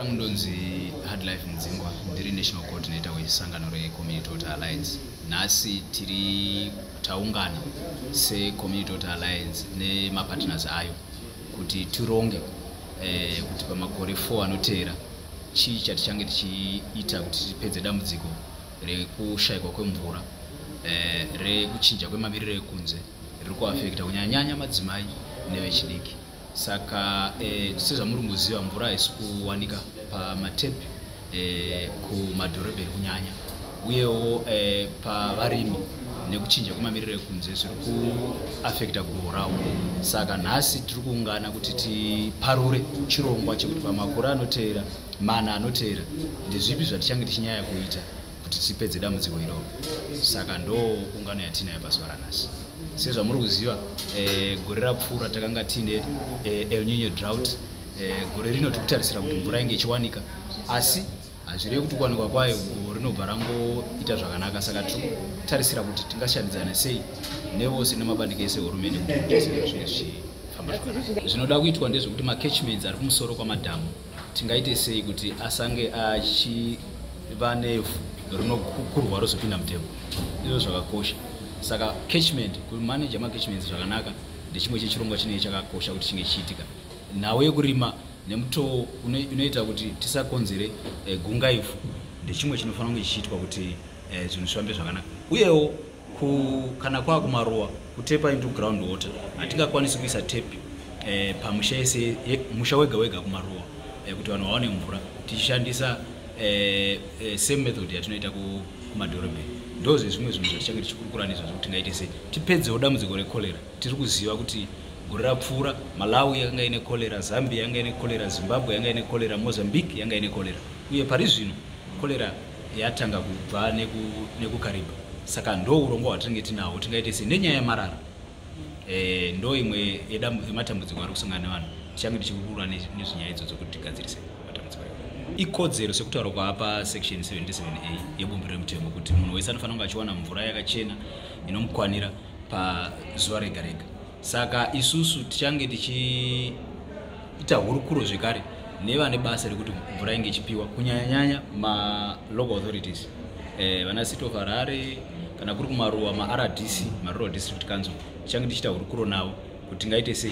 Ndonzi Hard Life Nzingwa ndiri National Coordinator wesangano reCommunity Water Alliance. Nasi tiri taungana seCommunity Water Alliance nemapartners ayo kuti tironge kuti pamakore 4 anoteera chii chatichange tichiita kuti tipedze dambudziko rekushayikwa kwemvura rekuchinja kwemamiriro ekunze riri kuafekta kunyanya madzimai nevechidiki. Saka tisezvamuri muziva mvura haisi kuwanika pamatepi kumadhorobha kunyanya, uyewo pavarimi nekuchinja kwemamiriro ekunze zviri kuafekta gurorawo. Saka nhasi tiri kuungana kuti tiparure chirongwa chekuti pamakore anoteera mana anoteera ndezvipi zvatichange tichinyanya kuita kuti tipedze dambudziko iroro. Saka ndo ungano yatinayo pazuva ranhasi. Sezvamuri kuziva gore rapfuura takanga tine El Nino drought. Gore rino tikutarisira kuti mvura inge ichiwanika, asi hazvirevi kuti kuwanikwa kwayo rinobva rangoita zvakanaka. Saka tikutarisira kuti tingashandidzana sei nevose nemabandiko ese ehurumende kuti zvinhu zvichifamba zvakanaka. Zvinoda kuitwa ndezvekuti macatchments ari kumusoro kwamadhamu tingaite sei kuti asange achiva nevhu rinokurwa rozopinda mutembo. Izvo zvakakosha. Saka catchment, kumanage macatchments zvakanaka ndechimwe chechirongwa chinenge chakakosha kuti chinge chiitika. Nhau yekurima nemutoo unoita kuti tisakonzere gungaifu ndechimwe chinofanira kunge chichiitwa kuti zvinhu zvifambe zvakanaka. Uyewo kana kwakumaruwa kutepa into ground water hatingakwanisi kuisa tepi pamusha ese musha wega wega kumaruwa kuti vanhu vaone mvura tichishandisa same method yatinoita kumadhorobheni. Ndozve zvimwe zvinhu zvatichange tichikurukura nezvo kuti tingaite sei tipedzewo dambudziko rekolera. Tiri kuziva kuti gore rapfuura Malawi yakanga ine kolera, Zambia yanga ine kolera, Zimbabwe yanga ine kolera, Mozambique yanga ine kolera, uye pari zvino kolera yatanga kubva nekukariba. Saka ndo urongwa hwatinenge tinahwo tingaite sei nenyaya yemarara. Ndo imwe yematambudziko ari kusangana nevanhu. Tichange tichikurukura nezvinyaya idzodzo kuti tigadzirise matambudziko. Ikodzero sekutaura kwaapa section 77A yebumbiro remutembo kuti munhu wese anofanira kunge achiwana mvura yakachena inomukwanira pazuva rega rega. Saka isusu tichange tichiita hurukuro zvekare nevane basa rekuti mvura inge ichipiwa, kunyanya local authorities, vana City of Harare kana kuri kumaruwa RDC, Rural District Council. Tichange tichiita hurukuro navo kuti tingaite sei